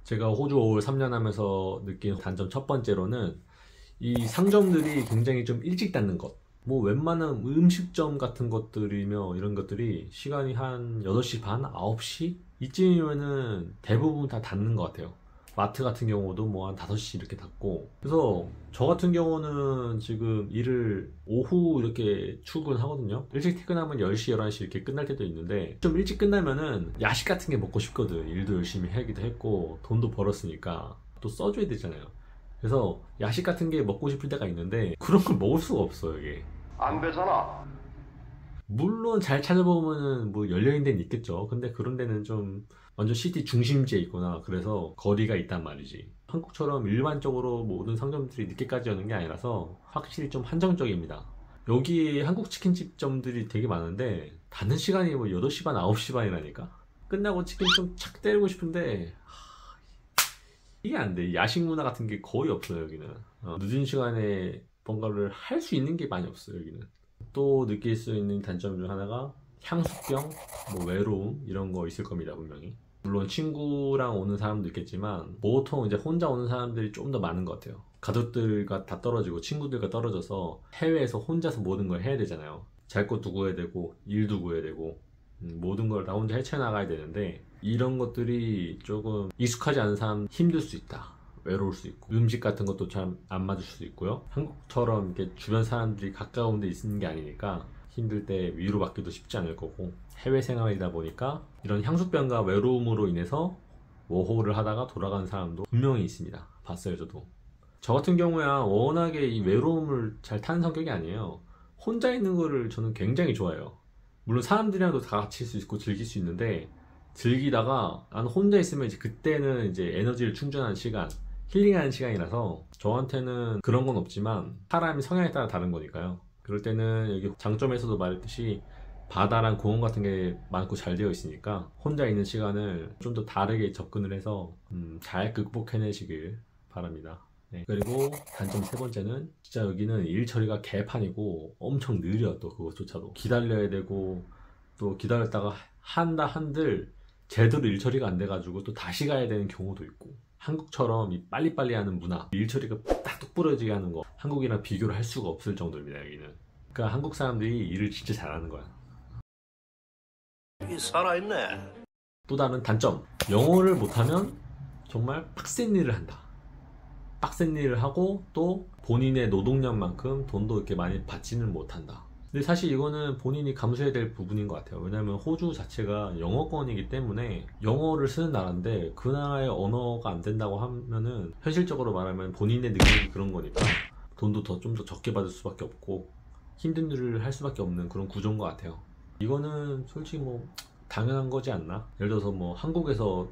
제가 호주 5월 3년 하면서 느낀 단점 첫 번째로는 이 상점들이 굉장히 좀 일찍 닫는 것. 뭐 웬만한 음식점 같은 것들이며 이런 것들이 시간이 한 8시 반, 9시? 이쯤이면은 대부분 다 닫는 것 같아요. 마트 같은 경우도 뭐 한 5시 이렇게 닫고. 그래서 저 같은 경우는 지금 일을 오후 이렇게 출근하거든요. 일찍 퇴근하면 10시, 11시 이렇게 끝날 때도 있는데 좀 일찍 끝나면은 야식 같은 게 먹고 싶거든. 일도 열심히 하기도 했고 돈도 벌었으니까 또 써줘야 되잖아요. 그래서 야식 같은 게 먹고 싶을 때가 있는데 그런 걸 먹을 수가 없어요, 이게. 안 되잖아. 물론 잘 찾아보면은 뭐 열려있는 데는 있겠죠. 근데 그런 데는 좀 완전 시티 중심지에 있거나 그래서 거리가 있단 말이지. 한국처럼 일반적으로 모든 상점들이 늦게까지 여는 게 아니라서 확실히 좀 한정적입니다. 여기 한국 치킨집점들이 되게 많은데 닫는 시간이 뭐 8시 반, 9시 반이라니까? 끝나고 치킨 좀 착 때리고 싶은데 이게 안 돼. 야식 문화 같은 게 거의 없어요, 여기는. 늦은 시간에 뭔가를 할 수 있는 게 많이 없어요, 여기는. 또 느낄 수 있는 단점 중 하나가 향수병, 뭐 외로움 이런 거 있을 겁니다, 분명히. 물론 친구랑 오는 사람도 있겠지만 보통 이제 혼자 오는 사람들이 좀 더 많은 것 같아요. 가족들과 다 떨어지고 친구들과 떨어져서 해외에서 혼자서 모든 걸 해야 되잖아요. 잘 것도 구해야 되고 일도 구해야 되고 모든 걸 다 혼자 헤쳐나가야 되는데 이런 것들이 조금 익숙하지 않은 사람 힘들 수 있다. 외로울 수 있고 음식 같은 것도 잘 안 맞을 수도 있고요. 한국처럼 이렇게 주변 사람들이 가까운 데 있는 게 아니니까 힘들 때 위로받기도 쉽지 않을 거고 해외 생활이다 보니까 이런 향수병과 외로움으로 인해서 워홀을 하다가 돌아가는 사람도 분명히 있습니다. 봤어요, 저도. 저 같은 경우야 워낙에 이 외로움을 잘 타는 성격이 아니에요. 혼자 있는 거를 저는 굉장히 좋아해요. 물론 사람들이랑도 다 같이 있을 수 있고 즐길 수 있는데 즐기다가 나는 혼자 있으면 이제 그때는 이제 에너지를 충전하는 시간, 힐링하는 시간이라서 저한테는 그런 건 없지만 사람이 성향에 따라 다른 거니까요. 그럴 때는 여기 장점에서도 말했듯이 바다랑 공원 같은 게 많고 잘 되어 있으니까 혼자 있는 시간을 좀 더 다르게 접근을 해서 잘 극복해내시길 바랍니다. 네. 그리고 단점 세 번째는 진짜 여기는 일 처리가 개판이고 엄청 느려. 또 그것조차도 기다려야 되고 또 기다렸다가 한다 한들 제대로 일 처리가 안 돼가지고 또 다시 가야 되는 경우도 있고 한국처럼 이 빨리빨리 하는 문화 일 처리가 딱 똑부러지게 하는 거 한국이랑 비교를 할 수가 없을 정도입니다, 여기는. 그러니까 한국 사람들이 일을 진짜 잘하는 거야. 이 살아있네. 또 다른 단점, 영어를 못하면 정말 빡센 일을 한다. 빡센 일을 하고 또 본인의 노동력만큼 돈도 이렇게 많이 받지는 못한다. 근데 사실 이거는 본인이 감수해야 될 부분인 것 같아요. 왜냐면 호주 자체가 영어권이기 때문에 영어를 쓰는 나라인데 그 나라의 언어가 안 된다고 하면은 현실적으로 말하면 본인의 능력이 그런 거니까 돈도 좀 더 적게 받을 수밖에 없고 힘든 일을 할 수밖에 없는 그런 구조인 것 같아요. 이거는 솔직히 뭐 당연한 거지 않나? 예를 들어서 뭐 한국에서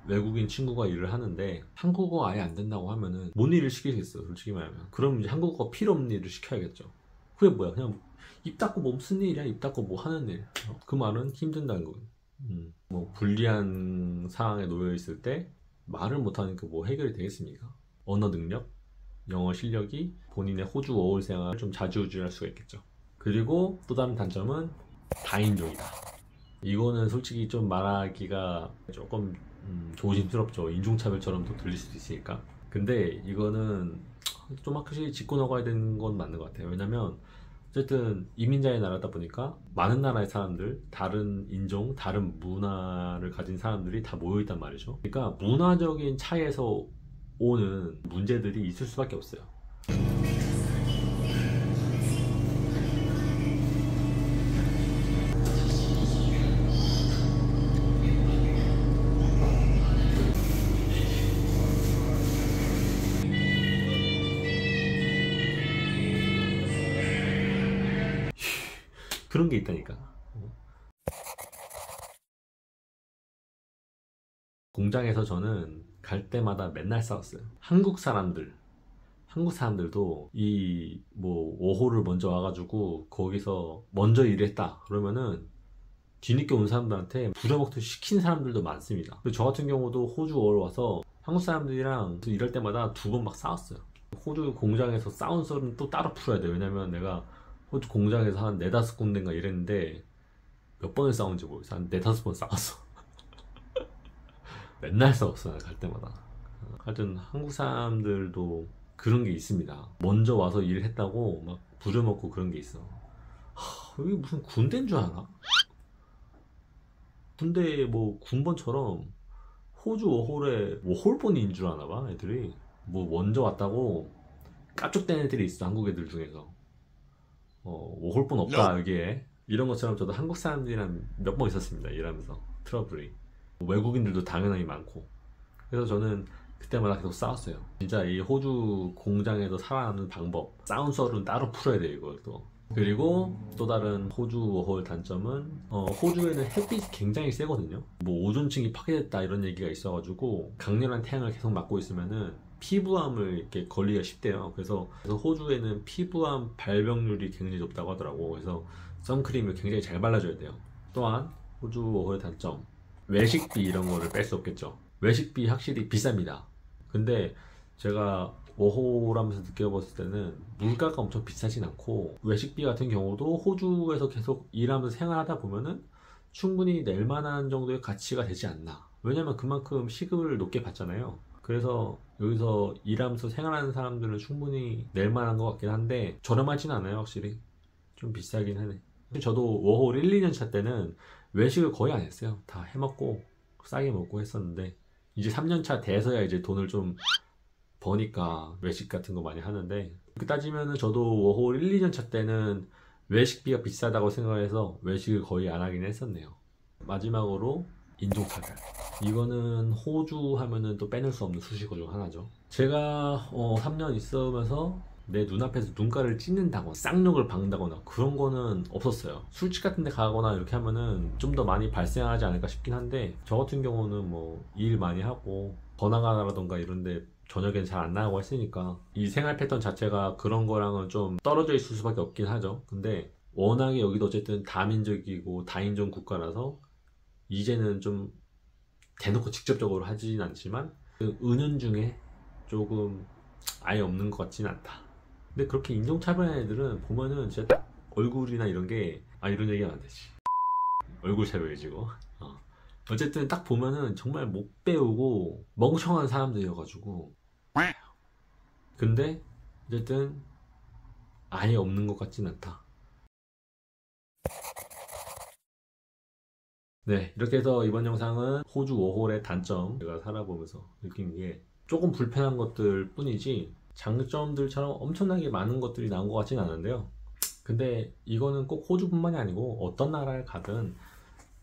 외국인 친구가 일을 하는데 한국어 아예 안 된다고 하면은 뭔 일을 시키겠어요, 솔직히 말하면. 그럼 이제 한국어 필요 없는 일을 시켜야겠죠. 그게 뭐야, 그냥 입 닫고 뭐 무슨 일이야, 입 닫고 뭐 하는 일. 그 말은 힘든다는 거예요. 뭐 불리한 상황에 놓여 있을 때 말을 못하니까 뭐 해결이 되겠습니까? 언어 능력, 영어 실력이 본인의 호주 어울 생활을 좀 자주우지할 수가 있겠죠. 그리고 또 다른 단점은 다인종이다. 이거는 솔직히 좀 말하기가 조금 조심스럽죠. 인종차별처럼 또 들릴 수도 있으니까. 근데 이거는 좀 확실히 짚고 넘어가야 되는 건 맞는 것 같아요. 왜냐면 어쨌든 이민자의 나라다 보니까 많은 나라의 사람들, 다른 인종, 다른 문화를 가진 사람들이 다 모여있단 말이죠. 그러니까 문화적인 차이에서 오는 문제들이 있을 수밖에 없어요. 그런 게 있다니까. 공장에서 저는 갈 때마다 맨날 싸웠어요. 한국 사람들도 이 뭐 워홀을 먼저 와가지고 거기서 먼저 일했다 그러면은 뒤늦게 온 사람들한테 부려먹듯이 시킨 사람들도 많습니다. 저 같은 경우도 호주 월 와서 한국 사람들이랑 일할 때마다 2번 막 싸웠어요. 호주 공장에서 싸운 썰은 또 따로 풀어야 돼요. 왜냐면 내가 호주 공장에서 한 4-5군데인가 일했는데 몇 번을 싸운지 모르겠어. 한 4-5번 싸웠어. 맨날 싸웠어 갈 때마다. 하여튼 한국 사람들도 그런 게 있습니다. 먼저 와서 일을 했다고 막 부려먹고 그런 게 있어. 여기 무슨 군대인 줄 아나? 군대 뭐 군번처럼 호주 워홀에 뭐 홀본인 줄 아나 봐 애들이. 뭐 먼저 왔다고 까쪽된 애들이 있어 한국 애들 중에서. 워홀본 없다 여기에. 이런 것처럼 저도 한국 사람들이랑 몇 번 있었습니다 일하면서 트러블이. 외국인들도 당연히 많고. 그래서 저는 그때마다 계속 싸웠어요. 진짜 이 호주 공장에서 살아남는 방법, 싸운 썰은 따로 풀어야 돼요 이것도. 그리고 또 다른 호주 워홀 단점은 호주에는 햇빛이 굉장히 세거든요. 뭐 오존층이 파괴됐다 이런 얘기가 있어가지고 강렬한 태양을 계속 맞고 있으면은 피부암을 이렇게 걸리기가 쉽대요. 그래서 호주에는 피부암 발병률이 굉장히 높다고 하더라고. 그래서 선크림을 굉장히 잘 발라줘야 돼요. 또한 호주 워홀 단점, 외식비 이런 거를 뺄 수 없겠죠. 외식비 확실히 비쌉니다. 근데 제가 워홀 하면서 느껴봤을 때는 물가가 엄청 비싸진 않고, 외식비 같은 경우도 호주에서 계속 일하면서 생활하다 보면은 충분히 낼 만한 정도의 가치가 되지 않나. 왜냐면 그만큼 시급을 높게 받잖아요. 그래서 여기서 일하면서 생활하는 사람들은 충분히 낼 만한 것 같긴 한데 저렴하진 않아요 확실히. 좀 비싸긴 하네. 저도 워홀 1, 2년 차 때는 외식을 거의 안 했어요. 다 해먹고 싸게 먹고 했었는데 이제 3년 차 돼서야 이제 돈을 좀 버니까 외식 같은 거 많이 하는데, 그 따지면은 저도 워홀 1, 2년 차 때는 외식비가 비싸다고 생각해서 외식을 거의 안 하긴 했었네요. 마지막으로 인종차별. 이거는 호주 하면은 또 빼놓을 수 없는 수식어 중 하나죠. 제가 3년 있으면서 내 눈앞에서 눈가를 찢는다거나 쌍욕을 박는다거나 그런 거는 없었어요. 술집 같은 데 가거나 이렇게 하면은 좀 더 많이 발생하지 않을까 싶긴 한데, 저 같은 경우는 뭐 일 많이 하고 번화가라던가 이런 데 저녁엔 잘 안 나가고 했으니까 이 생활 패턴 자체가 그런 거랑은 좀 떨어져 있을 수밖에 없긴 하죠. 근데 워낙에 여기도 어쨌든 다민족이고 다인종 국가라서 이제는 좀 대놓고 직접적으로 하진 않지만 그 은연중에 조금 아예 없는 것 같진 않다. 근데 그렇게 인종차별하는 애들은 보면은 진짜 딱 얼굴이나 이런 게, 이런 얘기하면 안 되지. 얼굴 차별이지고. 어쨌든 딱 보면은 정말 못 배우고 멍청한 사람들이어가지고. 근데 어쨌든 아예 없는 것 같진 않다. 네, 이렇게 해서 이번 영상은 호주 워홀의 단점, 제가 살아보면서 느낀 게 조금 불편한 것들 뿐이지 장점들처럼 엄청나게 많은 것들이 나온 것 같진 않은데요. 근데 이거는 꼭 호주뿐만이 아니고 어떤 나라를 가든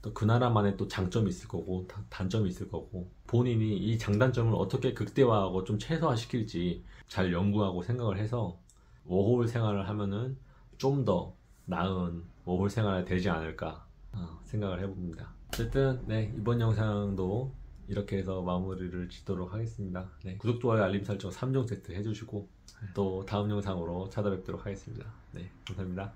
또 그 나라만의 또 장점이 있을 거고 단점이 있을 거고, 본인이 이 장단점을 어떻게 극대화하고 좀 최소화시킬지 잘 연구하고 생각을 해서 워홀 생활을 하면은 좀 더 나은 워홀 생활이 되지 않을까 생각을 해봅니다. 어쨌든 네, 이번 영상도 이렇게 해서 마무리를 짓도록 하겠습니다. 네, 구독, 좋아요, 알림 설정 3종 세트 해주시고 또 다음 영상으로 찾아뵙도록 하겠습니다. 네, 감사합니다.